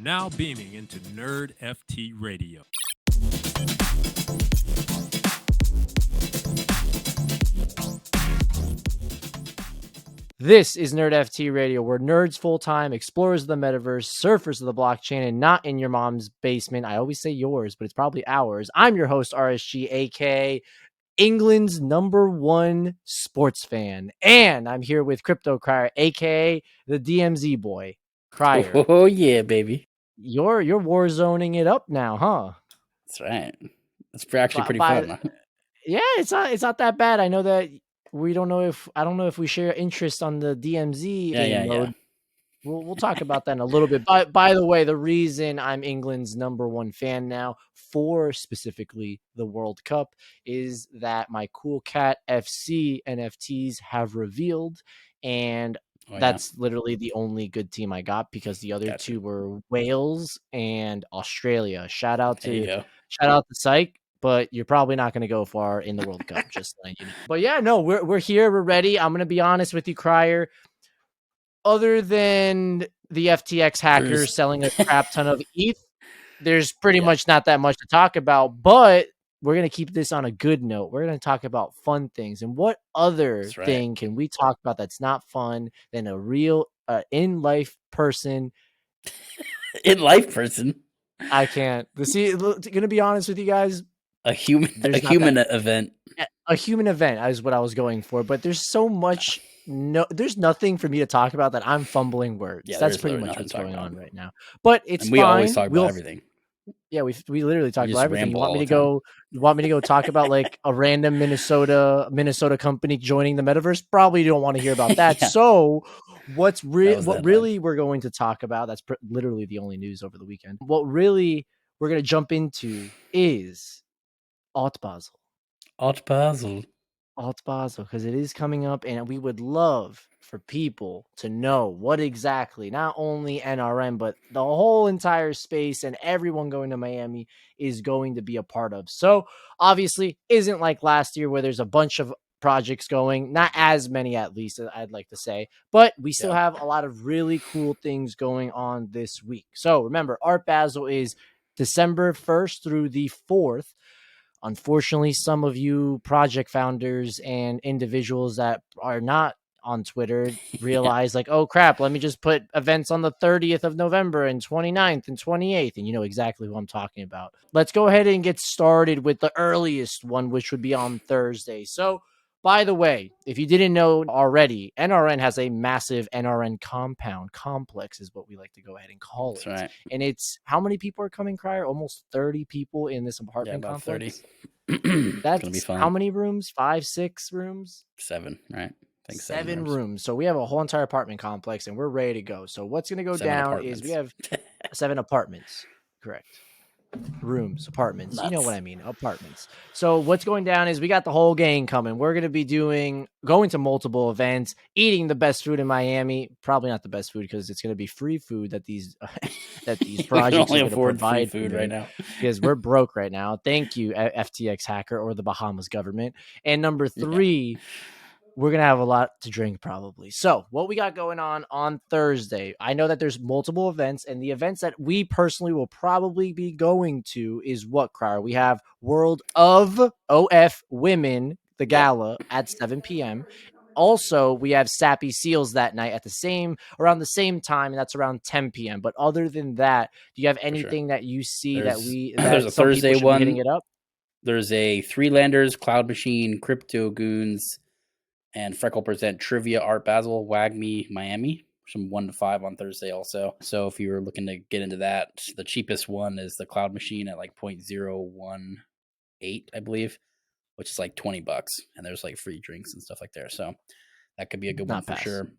now beaming into Nerd FT Radio. This is Nerd FT Radio, where nerds full-time, explorers of the metaverse, surfers of the blockchain, and not in your mom's basement. I always say yours, but it's probably ours. I'm your host, RSG, aka England's #1 sports fan. And I'm here with Crypto Crier, aka the DMZ boy. Crier. Oh yeah, baby. You're Warzoning it up now, huh? That's right. It's actually pretty fun. Huh? Yeah, it's not that bad. I know that I don't know if we share interest on the DMZ mode. Yeah. We'll talk about that in a little bit. By the way, the reason I'm England's #1 fan now for specifically the World Cup is that my Cool Cat FC NFTs have revealed, and that's literally the only good team I got because the other two were Wales and Australia. Shout out to Psych. But you're probably not going to go far in the World Cup, just letting you know. But yeah, no, we're here, we're ready. I'm going to be honest with you, Crier. Other than the FTX hacker selling a crap ton of ETH, there's pretty much not that much to talk about. But we're going to keep this on a good note. We're going to talk about fun things. And what other thing can we talk about that's not fun than a real in-life person? In-life person? I can't. See, going to be honest with you guys. A human event. A human event is what I was going for, but there's so much. There's nothing for me to talk about that I'm fumbling words. Yeah, that's pretty much what's going on right now. But it's fine. We always talk about everything. Yeah, we literally talk about everything. You want me to go talk about like a random Minnesota company joining the metaverse? Probably don't want to hear about that. So what really we're going to talk about? That's literally the only news over the weekend. What really we're going to jump into is Art Basel, because it is coming up, and we would love for people to know what exactly, not only NRM, but the whole entire space and everyone going to Miami is going to be a part of. So obviously, isn't like last year where there's a bunch of projects going, not as many at least, I'd like to say, but we still have a lot of really cool things going on this week. So remember, Art Basel is December 1st through the 4th. Unfortunately, some of you project founders and individuals that are not on Twitter realize like, oh crap, let me just put events on the 30th of November and 29th and 28th. And you know exactly who I'm talking about. Let's go ahead and get started with the earliest one, which would be on Thursday. So by the way, if you didn't know already, NRN has a massive NRN complex is what we like to go ahead and call it. That's right. And it's how many people are coming, Crier? Almost 30 people in this apartment complex. 30. That's gonna be fun. How many rooms? 5, 6 rooms? 7, right? I think 7 rooms. So we have a whole entire apartment complex and we're ready to go. So what's going to go down is we have 7 apartments. Correct. Rooms, apartments. Nuts. You know what I mean, apartments. So what's going down is we got the whole gang coming. We're going to be going to multiple events, eating the best food in Miami. Probably not the best food because it's going to be free food that these projects are going to provide free food right now because we're broke right now. Thank you, FTX hacker or the Bahamas government. And number 3. We're going to have a lot to drink probably. So what we got going on Thursday, I know that there's multiple events, and the events that we personally will probably be going to is what, Crier? We have World of OF Women, the gala at 7 p.m. Also, we have Sappy Seals that night at around the same time, and that's around 10 p.m. But other than that, do you have anything that you see there's a Thursday one hitting it up? There's a Threelanders, Cloud Machine, Crypto Goons, and Freckle present Trivia Art Basel, WAGME Miami, from 1 to 5 on Thursday also. So if you were looking to get into that, the cheapest one is the Cloud Machine at like 0.018, I believe, which is like $20. And there's like free drinks and stuff like there. So that could be a good one for sure.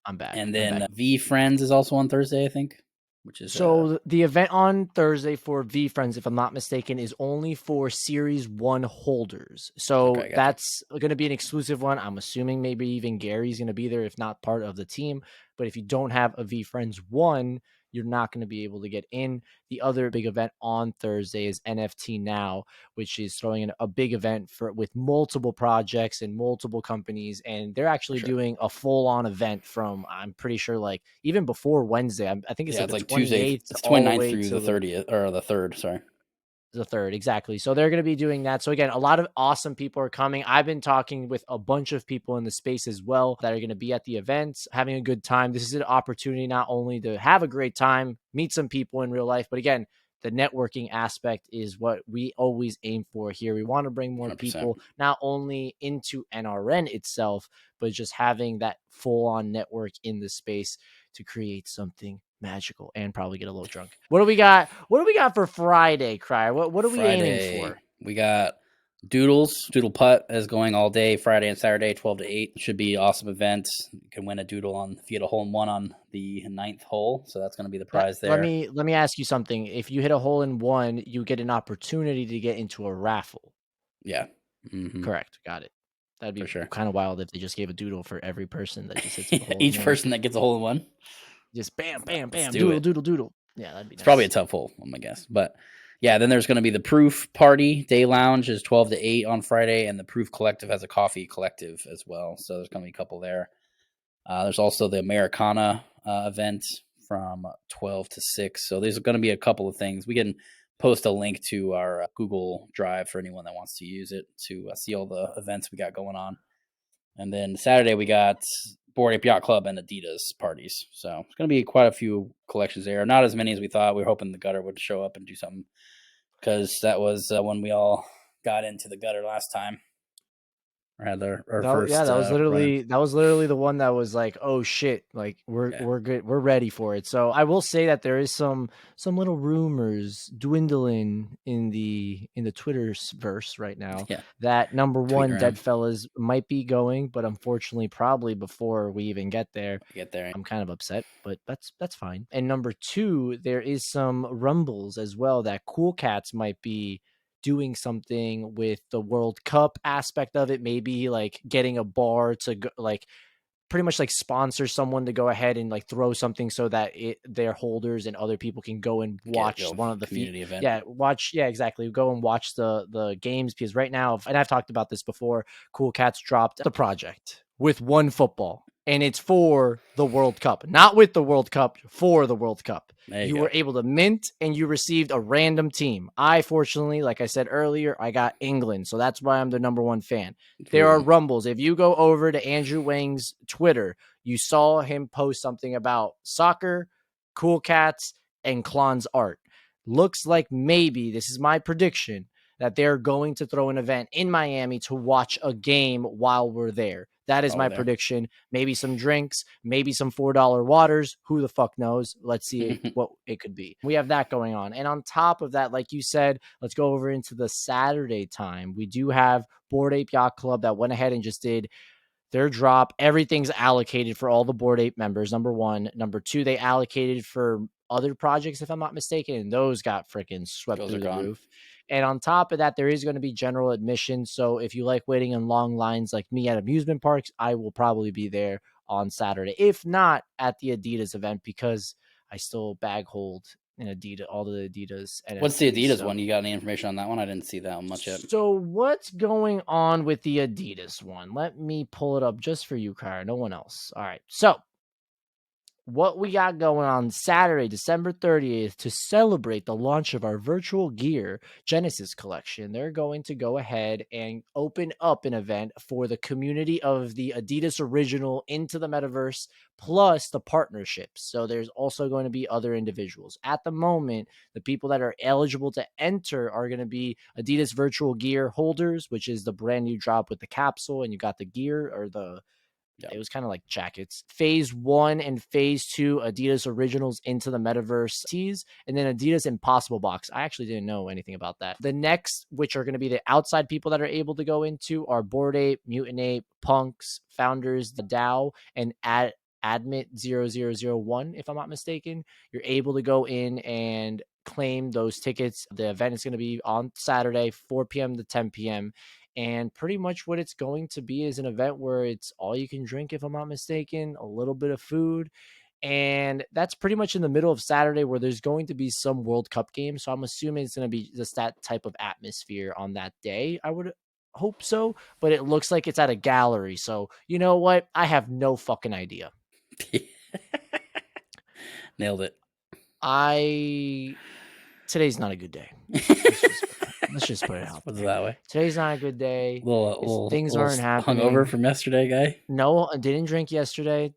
I'm back. And then V Friends is also on Thursday, I think. Which is the event on Thursday for V Friends, if I'm not mistaken, is only for Series 1 holders. So that's going to be an exclusive one. I'm assuming maybe even Gary's going to be there, if not part of the team. But if you don't have a V Friends 1, you're not going to be able to get in. The other big event on Thursday is NFT Now, which is throwing in a big event with multiple projects and multiple companies. And they're actually doing a full on event from, I'm pretty sure, like even before Wednesday. I think it's like the like 28th Tuesday. It's all the 29th way through to the 30th or the 3rd. Sorry. The 3rd, exactly. So they're going to be doing that. So again, a lot of awesome people are coming. I've been talking with a bunch of people in the space as well that are going to be at the events, having a good time. This is an opportunity not only to have a great time, meet some people in real life, but again, the networking aspect is what we always aim for here. We want to bring more 100%. people, not only into NRN itself, but just having that full-on network in the space to create something magical and probably get a little drunk. What do we got? What do we got for Friday, Crier? What are we aiming for? We got Doodles. Doodle Putt is going all day, Friday and Saturday, 12 to 8. Should be awesome event. You can win a doodle if you get a hole in one on the 9th hole. So that's going to be the prize there. Let me ask you something. If you hit a hole in one, you get an opportunity to get into a raffle. Yeah. Correct. Got it. That'd be kind of wild if they just gave a doodle for every person that just hits a hole. Each person that gets a hole in one. Just bam, bam, bam, doodle. Yeah, that'd be nice. Probably a tough hole, I guess. But yeah, then there's going to be the Proof Party. Day Lounge is 12 to 8 on Friday, and the Proof Collective has a coffee collective as well. So there's going to be a couple there. There's also the Americana event from 12 to 6. So there's going to be a couple of things. We can post a link to our Google Drive for anyone that wants to use it to see all the events we got going on. And then Saturday we got Bored Ape Yacht Club and Adidas parties. So it's going to be quite a few collections there. Not as many as we thought. We were hoping the gutter would show up and do something because that was when we all got into the gutter last time. Our first, that was literally the one that was like, oh shit, like we're good, we're ready for it. So I will say that there is some little rumors dwindling in the Twitter's verse right now that number one, Deadfellas might be going, but unfortunately probably before we even get there. I'm kind of upset, but that's fine. And number two, there is some rumbles as well that Cool Cats might be doing something with the World Cup aspect of it, maybe like getting a bar to go, like pretty much like sponsor someone to go ahead and like throw something so that their holders and other people can go and watch one of the community event. Exactly. Go and watch the games, because right now, and I've talked about this before, Cool Cats dropped the project with one football. And it's for the World Cup, not with the World Cup, for the World Cup. You were able to mint and you received a random team. I, fortunately, like I said earlier, I got England. So that's why I'm the number one fan. There are rumbles. If you go over to Andrew Wang's Twitter, you saw him post something about soccer, Cool Cats, and Klon's art. Looks like maybe, this is my prediction, that they're going to throw an event in Miami to watch a game while we're there. That is my prediction. Maybe some drinks, maybe some $4 waters. Who the fuck knows? Let's see what it could be. We have that going on. And on top of that, like you said, let's go over into the Saturday time. We do have Bored Ape Yacht Club that went ahead and just did their drop. Everything's allocated for all the Bored Ape members, number one. Number two, they allocated for other projects, if I'm not mistaken, and those got freaking swept through the roof. And on top of that, there is going to be general admission. So if you like waiting in long lines like me at amusement parks, I will probably be there on Saturday. If not at the Adidas event, because I still bag hold in Adidas, all the Adidas NFTs. What's the Adidas one? You got any information on that one? I didn't see that much yet. So what's going on with the Adidas one? Let me pull it up just for you, Kyra. No one else. All right. So what we got going on Saturday, December 30th, to celebrate the launch of our virtual gear Genesis collection, they're going to go ahead and open up an event for the community of the Adidas Original into the metaverse, plus the partnerships. So there's also going to be other individuals. At the moment, the people that are eligible to enter are going to be Adidas virtual gear holders, which is the brand new drop with the capsule, and you got the gear or it was kind of like jackets. Phase 1 and Phase 2 Adidas Originals into the metaverse tees, and then Adidas Impossible Box. I actually didn't know anything about that. The next, which are going to be the outside people that are able to go into, are Bored Ape, Mutant Ape, Punks, Founders, the DAO, and Admit 0001, if I'm not mistaken. You're able to go in and claim those tickets. The event is going to be on Saturday, 4 p.m. to 10 p.m. And pretty much what it's going to be is an event where it's all you can drink, if I'm not mistaken, a little bit of food. And that's pretty much in the middle of Saturday where there's going to be some World Cup games. So I'm assuming it's going to be just that type of atmosphere on that day. I would hope so, but it looks like it's at a gallery. So you know what? I have no fucking idea. Nailed it. Today's not a good day. Let's just put it out What's there. that way? Today's not a good day. Things aren't happening. Hungover from yesterday, guy. No, I didn't drink yesterday.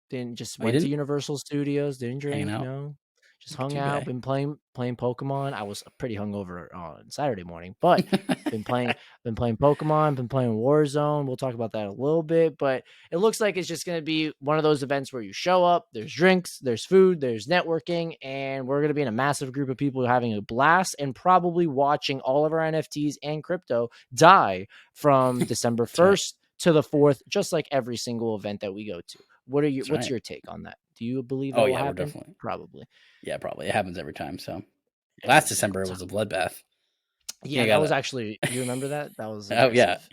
Didn't just Oh, you went to didn't? Universal Studios. Didn't Hanging drink. out? No, just Look at hung you, out. guy. Been playing Pokemon. I was pretty hungover on Saturday morning, but been playing Pokemon. Been playing Warzone. We'll talk about that a little bit, but it looks like it's just going to be one of those events where you show up. There's drinks, there's food, there's networking, and we're going to be in a massive group of people having a blast and probably watching all of our NFTs and crypto die from December 1st to the 4th, just like every single event that we go to. What's your take on that? Do you believe that will happen? Definitely. Probably. Yeah, probably. It happens every time. So last December it was a bloodbath. Yeah, that was actually. You remember that? That was oh yeah, aggressive.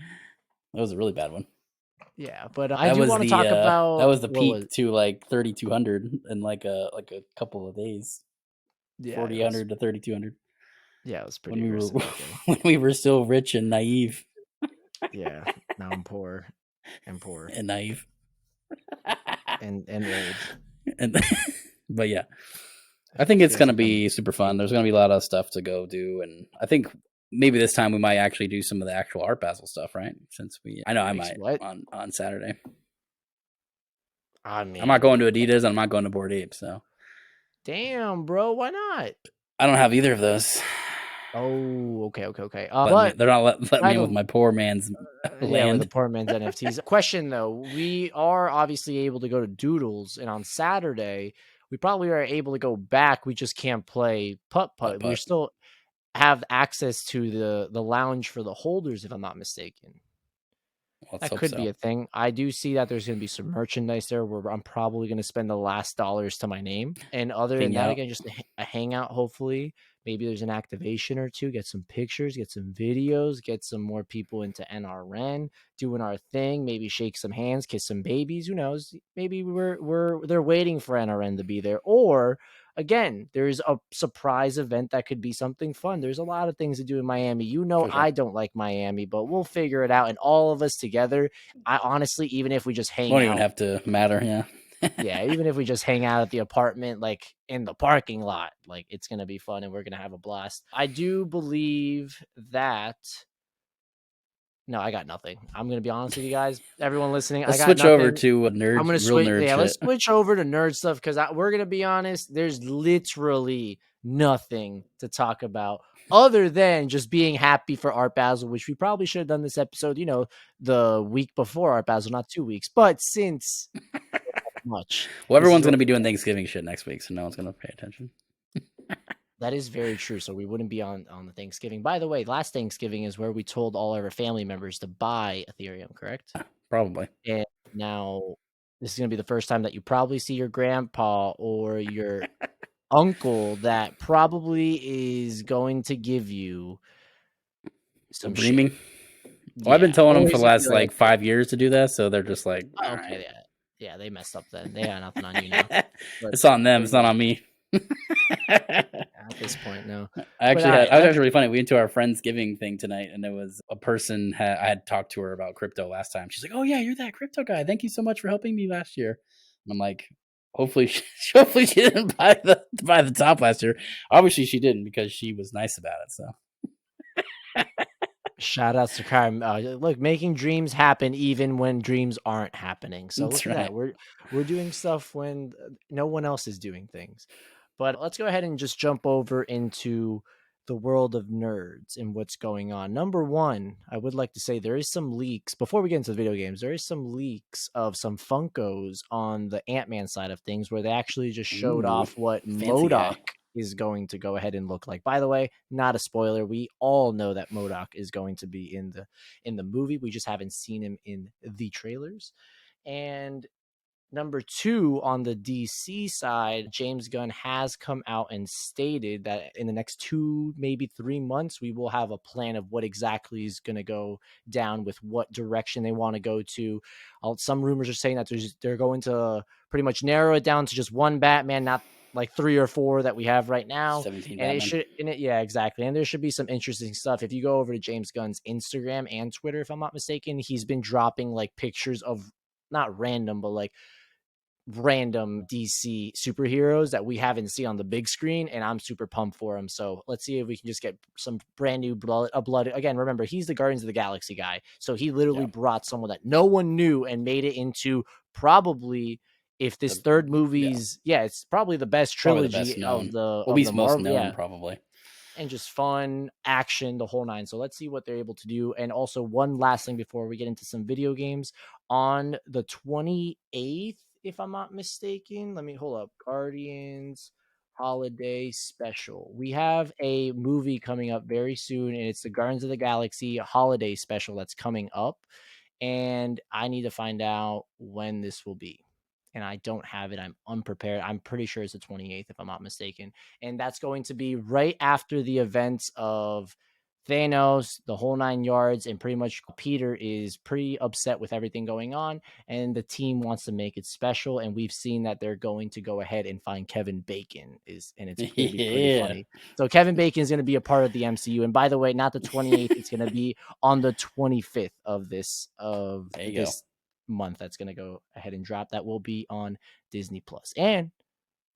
that was a really bad one. Yeah, but I do want to talk about that was the peak to like 3,200 in like a couple of days. Yeah, 4,000 to 3,200. Yeah, it was pretty aggressive. When we were still rich and naive. Yeah, now I'm poor and naive and old. But yeah, I think it's gonna be super fun. There's gonna be a lot of stuff to go do, and I think maybe this time we might actually do some of the actual Art Basel stuff, right? I know I might on Saturday. I mean, I'm not going to Adidas and I'm not going to Bored Ape, so. Damn, bro, why not? I don't have either of those. Oh, okay. But they're not letting me with my poor man's land. Yeah, with the poor man's NFTs. Question though, we are obviously able to go to Doodles, and on Saturday we probably are able to go back. We just can't play putt. We still have access to the lounge for the holders, if I'm not mistaken. That could be a thing. I do see that there's going to be some merchandise there where I'm probably going to spend the last dollars to my name. And other than that, again, just a hangout, hopefully. Maybe there's an activation or two, get some pictures, get some videos, get some more people into NRN, doing our thing, maybe shake some hands, kiss some babies. Who knows? Maybe they're waiting for NRN to be there. Or again, there's a surprise event that could be something fun. There's a lot of things to do in Miami. You know, I don't like Miami, but we'll figure it out. And all of us together, I honestly, even if we just hang out. Won't even have to matter, yeah. Yeah, even if we just hang out at the apartment, like in the parking lot, like it's going to be fun and we're going to have a blast. I do believe that. No, I got nothing. I'm going to be honest with you guys. Everyone listening, let's I got switch nothing. over to nerd. I'm going to switch. Yeah, let's switch over to nerd stuff because we're going to be honest. There's literally nothing to talk about other than just being happy for Art Basel, which we probably should have done this episode, the week before Art Basel, not 2 weeks. But since much, well, everyone's going to be doing Thanksgiving shit next week, so no one's going to pay attention. That is very true. So we wouldn't be on the Thanksgiving. By the way, last Thanksgiving is where we told all of our family members to buy Ethereum, correct? Probably. And now this is going to be the first time that you probably see your grandpa or your uncle that probably is going to give you some dreaming. Shit. Well, I've been telling them for the last 5 years to do that, so they're just like, oh, okay, right. Yeah, they messed up then. They got nothing on you now. It's on them. It's not on me. At this point, no. I was actually really funny. We went to our Friendsgiving thing tonight, and there was a person I had talked to her about crypto last time. She's like, "Oh yeah, you're that crypto guy. Thank you so much for helping me last year." And I'm like, hopefully she didn't buy the top last year. Obviously, she didn't because she was nice about it. So. Shout outs to Kyle. Look, making dreams happen even when dreams aren't happening. So look at that. We're doing stuff when no one else is doing things. But let's go ahead and just jump over into the world of nerds and what's going on. Number one, I would like to say there is some leaks. Before we get into the video games, there is some leaks of some Funkos on the Ant-Man side of things where they actually just showed off what MODOK is going to go ahead and look like. By the way, not a spoiler. We all know that MODOK is going to be in the movie. We just haven't seen him in the trailers. And Number 2, on the DC side, James Gunn has come out and stated that in the next 2, maybe 3 months, we will have a plan of what exactly is going to go down with what direction they want to go to. Some rumors are saying that they're going to pretty much narrow it down to just one Batman, not like 3 or 4 that we have right now. 17 And Batman. yeah, exactly. And there should be some interesting stuff. If you go over to James Gunn's Instagram and Twitter, if I'm not mistaken, he's been dropping like pictures of not random, but like random DC superheroes that we haven't seen on the big screen, and I'm super pumped for him. So let's see if we can just get some brand new blood. Again, remember, he's the Guardians of the Galaxy guy, so he literally brought someone that no one knew and made it into probably, if this third movie's it's probably the best trilogy of the most Marvel, known, probably. and just fun action, the whole 9. So let's see what they're able to do. And also, one last thing before we get into some video games, on the 28th, if I'm not mistaken, let me hold up. Guardians Holiday Special. We have a movie coming up very soon, and it's the Guardians of the Galaxy Holiday Special that's coming up. And I need to find out when this will be. And I don't have it. I'm unprepared. I'm pretty sure it's the 28th, if I'm not mistaken. And that's going to be right after the events of Thanos, the whole 9 yards, and pretty much Peter is pretty upset with everything going on, and the team wants to make it special. And we've seen that they're going to go ahead and find Kevin Bacon, and it's going to be pretty funny. So Kevin Bacon is going to be a part of the MCU. And by the way, not the 28th, it's going to be on the 25th of this month. That's going to go ahead and drop. That will be on Disney Plus. And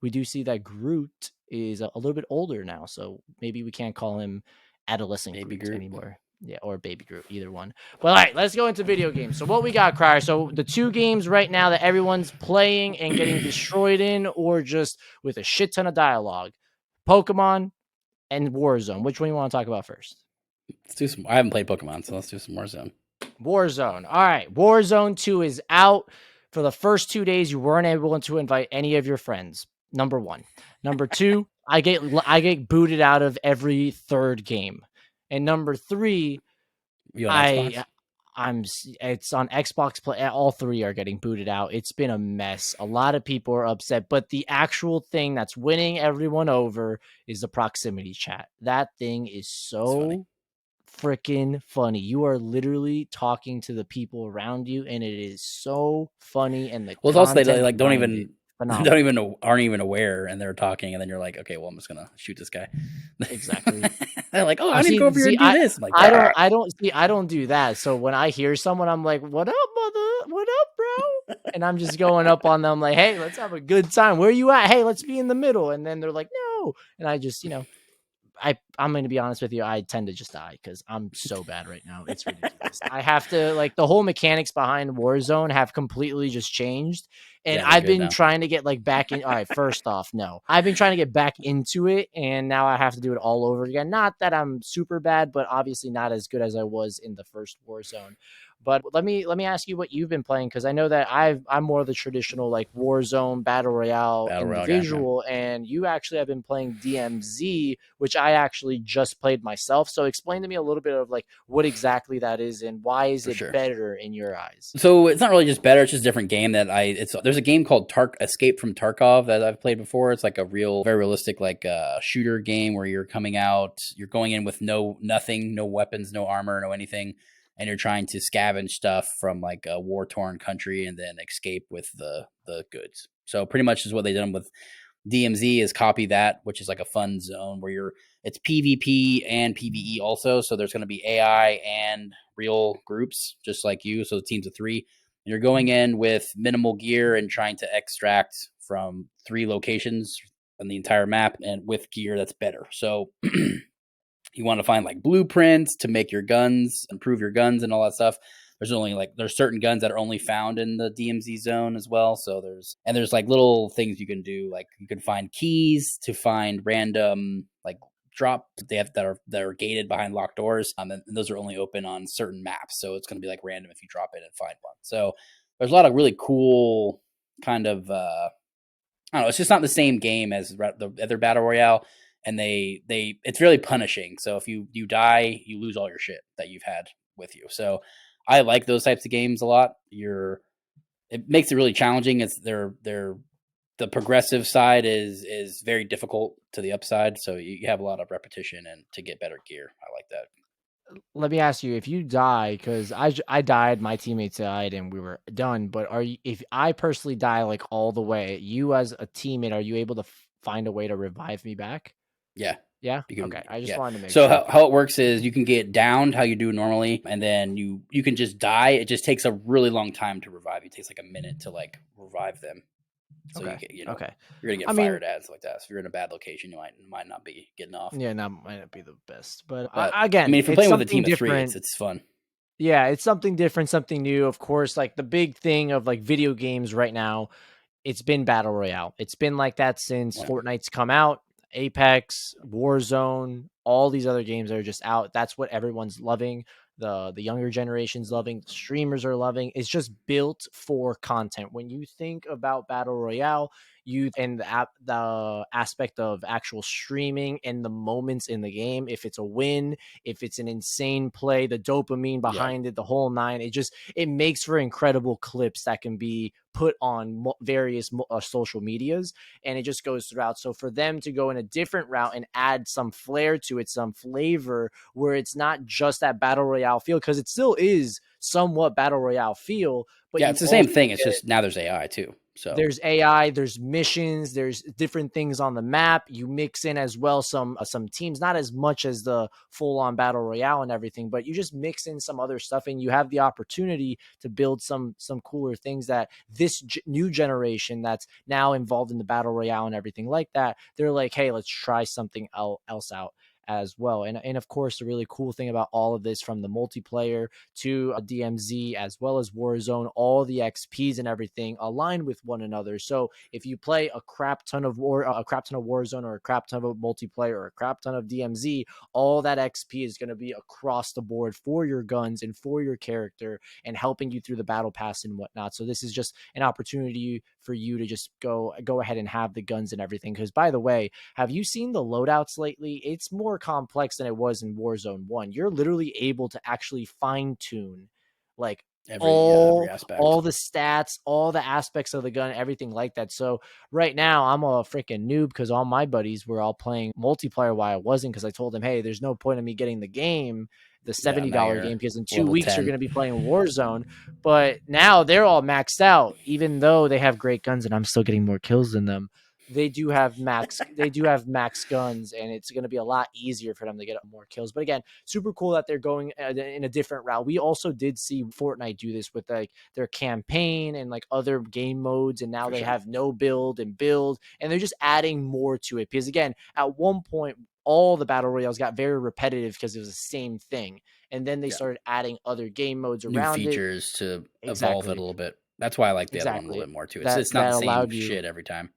we do see that Groot is a little bit older now, so maybe we can't call him adolescent Groot anymore. Yeah, or Baby Groot, either one. But all right, let's go into video games. So what we got, Crier? So the 2 games right now that everyone's playing and getting destroyed in, or just with a shit ton of dialogue, Pokemon and Warzone. Which one you want to talk about first? Let's do some. I haven't played Pokemon, so let's do some Warzone. Warzone. All right, Warzone 2 is out. For the first 2 days, you weren't able to invite any of your friends. Number 1. Number 2, I get booted out of every third game. And number 3, You on Xbox? It's on Xbox Play. All 3 are getting booted out. It's been a mess. A lot of people are upset, but the actual thing that's winning everyone over is the proximity chat. That thing is so freaking funny. You are literally talking to the people around you, and it is so funny. And it's also they like aren't even aware, and they're talking, and then you're like, okay, well, I'm just gonna shoot this guy. Exactly. They're like, oh, I need to go over here and do this. I'm like, I don't do that. So when I hear someone, I'm like, what up, mother? What up, bro? And I'm just going up on them like, hey, let's have a good time. Where are you at? Hey, let's be in the middle. And then they're like, no. And I just, I'm going to be honest with you. I tend to just die because I'm so bad right now. It's ridiculous. I have to, like, the whole mechanics behind Warzone have completely just changed. And I've been trying to get back in. All right, first off, no. I've been trying to get back into it, and now I have to do it all over again. Not that I'm super bad, but obviously not as good as I was in the first Warzone. But let me ask you what you've been playing, because I know that I'm more of the traditional Warzone battle royale individual, and you actually have been playing DMZ, which I actually just played myself. So explain to me a little bit of what exactly that is and why is it better in your eyes? So it's not really just better; it's just a different game there's a game called Escape from Tarkov that I've played before. It's like a very realistic shooter game where you're going in with nothing, no weapons, no armor, no anything. And you're trying to scavenge stuff from a war-torn country and then escape with the goods. So pretty much is what they done with DMZ is copy that, which is like a fun zone where it's PvP and PvE also. So there's going to be AI and real groups just like you. So the teams of 3. And you're going in with minimal gear and trying to extract from 3 locations on the entire map and with gear that's better. So you want to find blueprints to make your guns, improve your guns and all that stuff. There's certain guns that are only found in the DMZ zone as well. So there's little things you can do. You can find keys to find random drop that are gated behind locked doors. And those are only open on certain maps. So it's going to be random if you drop in and find one. So there's a lot of really cool kind of, I don't know. It's just not the same game as the other battle royale. And it's really punishing. So if you die, you lose all your shit that you've had with you. So I like those types of games a lot. it makes it really challenging. It's the progressive side is very difficult to the upside, so you have a lot of repetition and to get better gear. I like that. Let me ask you, if you die, because I died, my teammates died, and we were done. But if I personally die like all the way, you as a teammate, are you able to find a way to revive me back? Yeah. Yeah. You can, Okay. I just yeah. wanted to make So sure. how it works is you can get downed how you do normally, and then you can just die. It just takes a really long time to revive. It takes like a minute to like revive them. So Okay. you get, Okay. you're gonna get I mean, fired at stuff like that. So if you're in a bad location, you might not be getting off. yeah, that might not be the best, but But I again, mean, if you're it's playing with a something team of three, different. it's fun. Yeah, it's something different, something new. Of course, like the big thing of like video games right now, it's been battle royale. It's been like that since Yeah. Fortnite's come out. Apex, Warzone, all these other games that are just out. That's what everyone's loving. The younger generation's loving. The streamers are loving. It's just built for content. When you think about battle royale, you and the aspect of actual streaming and the moments in the game. If it's a win, if it's an insane play, the dopamine behind it, the whole nine. It makes for incredible clips that can be put on various social medias, and it just goes throughout. So for them to go in a different route and add some flair to it, some flavor, where it's not just that battle royale feel, because it still is somewhat battle royale feel, but Yeah, you it's the same also thing. It's get, just now there's AI too. So there's AI, there's missions, there's different things on the map. You mix in as well some teams, not as much as the full on battle royale and everything, but you just mix in some other stuff, and you have the opportunity to build some cooler things that this new generation that's now involved in the battle royale and everything like that, they're like, hey, let's try something else out as well. And of course, the really cool thing about all of this, from the multiplayer to a DMZ as well as Warzone, all the XPs and everything align with one another. So if you play a crap ton of Warzone, or a crap ton of multiplayer, or a crap ton of DMZ, all that XP is going to be across the board for your guns and for your character, and helping you through the battle pass and whatnot. So this is just an opportunity for you to just go ahead and have the guns and everything. Because by the way, have you seen the loadouts lately? It's more complex than it was in Warzone 1. You're literally able to actually fine tune like every aspect. all the stats, all the aspects of the gun, everything like that. So right now I'm a freaking noob, because all my buddies were all playing multiplayer while I wasn't, because I told them, hey, there's no point in me getting the game, the $70 game, because in 2 weeks you're 10. going to be playing Warzone. But now they're all maxed out, even though they have great guns and I'm still getting more kills than them. They do have max guns, and it's going to be a lot easier for them to get more kills. But again, super cool that they're going in a different route. We also did see Fortnite do this with like their campaign and like other game modes, and now they have no build and build, and they're just adding more to it, because again, at one point all the battle royales got very repetitive because it was the same thing, and then they started adding other game modes New around it. features to evolve it a Exactly. little bit. That's why I like the other one a little Exactly. bit more too. That It's not that the same allowed you shit every time.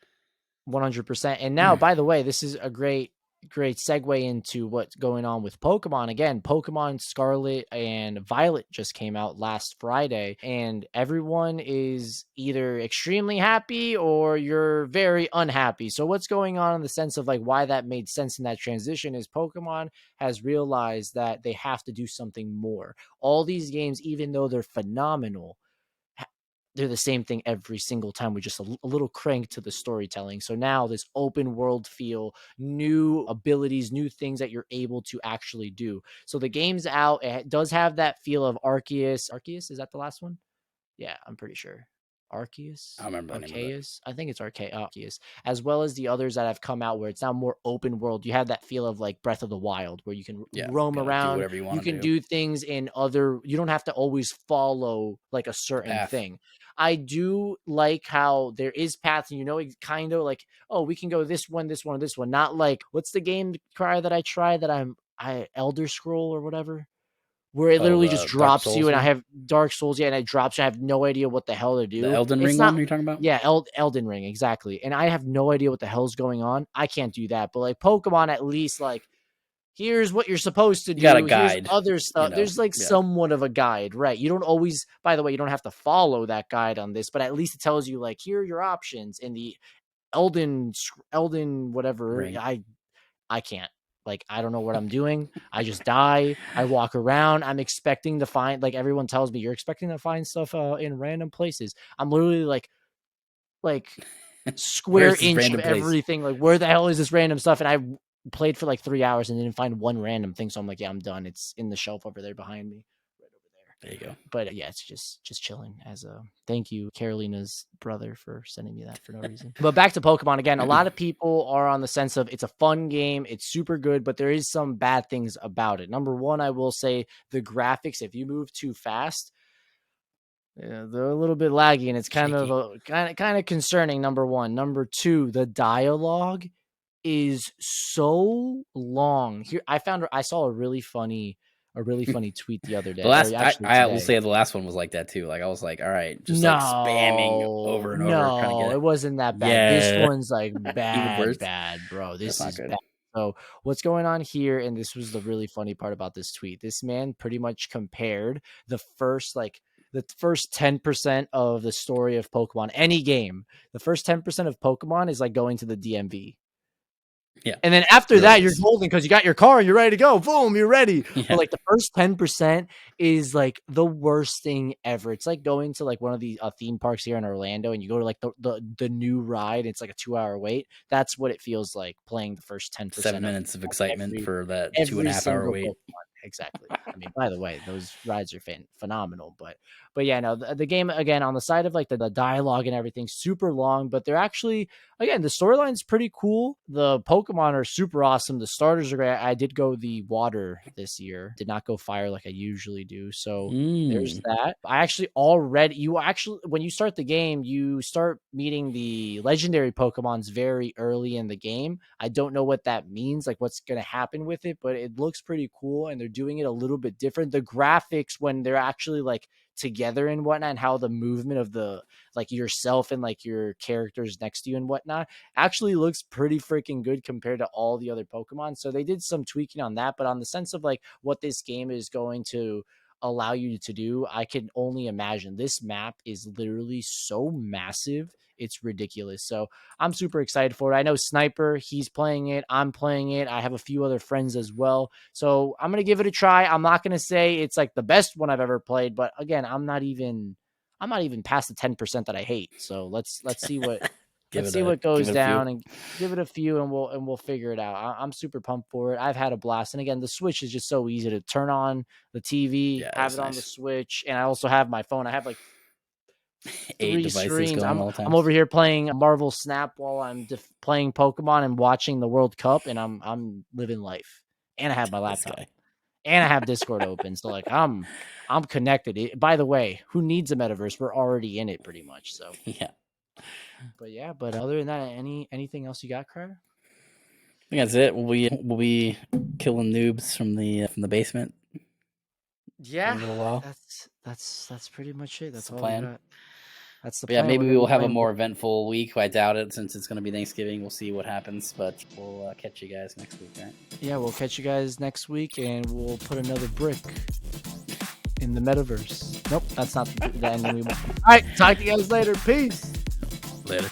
100%. And now, by the way, this is a great segue into what's going on with Pokemon. Again, Pokemon Scarlet and Violet just came out last Friday, and everyone is either extremely happy or you're very unhappy. So what's going on in the sense of like why that made sense in that transition is Pokemon has realized that they have to do something more. All these games, even though they're phenomenal, they're the same thing every single time with just a little crank to the storytelling. So now this open world feel, new abilities, new things that you're able to actually do. So the game's out. It does have that feel of Arceus. Arceus, is that the last one? Yeah, I'm pretty sure. I Arceus, don't remember the name of it. Arceus. I think it's Arceus, as well as the others that have come out where it's now more open world. You have that feel of like Breath of the Wild, where you can Yeah, roam kind of do around. whatever you You want to can do. do things in other. You don't have to always follow like a The certain path. thing. I do like how there is paths, and kind of like, oh, we can go this one, this one, this one. Not like, what's the game cry that I try that I Elder Scroll or whatever, where it Oh, literally just the Dark drops you, Souls and I one, have Dark Souls, yeah, and it drops you. I have no idea what the hell to the do. Elden It's Ring one. not, You're talking about? yeah, Elden Ring, exactly. And I have no idea what the hell's going on. I can't do that. But like Pokemon, at least like, here's what you're supposed to You got a do. Here's guide. other stuff. There's like Yeah. somewhat of a guide, right? You don't always, by the way, you don't have to follow that guide on this, but at least it tells you like, here are your options in the Elden whatever. Ring. I can't. Like, I don't know what I'm doing. I just die. I walk around. I'm expecting to find, like, everyone tells me you're expecting to find stuff in random places. I'm literally like square Where's this inch of random place? everything. Like, where the hell is this random stuff? And I played for like 3 hours and didn't find one random thing. So I'm like, yeah, I'm done. It's in the shelf over there behind me. Right over there. There you go. But yeah, it's just chilling. As a thank you, Carolina's brother, for sending me that for no reason. But back to Pokemon again. A lot of people are on the sense of it's a fun game, it's super good, but there is some bad things about it. Number one, I will say the graphics. If you move too fast, yeah, they're a little bit laggy, and it's kind of concerning. Number one. Number two, the dialogue is so long. Here, I saw a really funny tweet the other day. The last, or actually I will today. say the last one was like that too. Like I was like, all right, just like spamming over and over, trying to get it. It wasn't that bad. Yeah. This one's like Even worse. bad, bro. This That's is not good. bad. So what's going on here? And this was the really funny part about this tweet. This man pretty much compared the first 10% of the story of Pokemon, any game. The first 10% of Pokemon is like going to the DMV. Yeah. And then after that, you're golden because you got your car and you're ready to go. Boom, you're ready. Yeah. But like the first 10% is like the worst thing ever. It's like going to like one of the theme parks here in Orlando, and you go to like the new ride. It's like a 2-hour wait. That's what it feels like playing the first 10%. 7 minutes of excitement for that 2.5 hour wait. Pokemon. Exactly. I mean, by the way, those rides are phenomenal. But yeah, no, the game, again, on the side of like the dialogue and everything, super long, but they're actually, again, the storyline's pretty cool. The Pokemon are super awesome. The starters are great. I did go the water this year, did not go fire like I usually do. So there's that. When you start the game, you start meeting the legendary Pokemons very early in the game. I don't know what that means, like what's going to happen with it, but it looks pretty cool, and they're doing it a little bit different. The graphics, when they're actually like together and whatnot, and how the movement of the like yourself and like your characters next to you and whatnot actually looks pretty freaking good compared to all the other Pokemon. So they did some tweaking on that, but on the sense of like what this game is going to allow you to do, I can only imagine. This map is literally so massive, it's ridiculous. So I'm super excited for it. I know Sniper, he's playing it, I'm playing it, I have a few other friends as well, so I'm gonna give it a try. I'm not gonna say it's like the best one I've ever played, but again, I'm not even past the 10% that I hate. So let's see what what goes down, and give it a few, and we'll figure it out. I'm super pumped for it. I've had a blast. And again, the Switch is just so easy to turn on the TV, have it on the Switch. And I also have my phone. I have like 3 screens. I'm over here playing Marvel Snap while I'm playing Pokemon and watching the World Cup, and I'm living life. And I have my laptop. And I have Discord open. So like I'm connected. By the way, who needs a metaverse? We're already in it pretty much. So yeah. But other than that, anything else you got, Crier? I think that's it. We'll be killing noobs from the basement. Yeah, in a little while. That's pretty much it. That's the all plan. we got. That's the plan. Yeah, maybe we will have a more eventful week. I doubt it, since it's going to be Thanksgiving. We'll see what happens, but we'll catch you guys next week, right? Yeah, we'll catch you guys next week, and we'll put another brick in the metaverse. Nope, that's not the ending we want. All right, talk to you guys later. Peace. Later.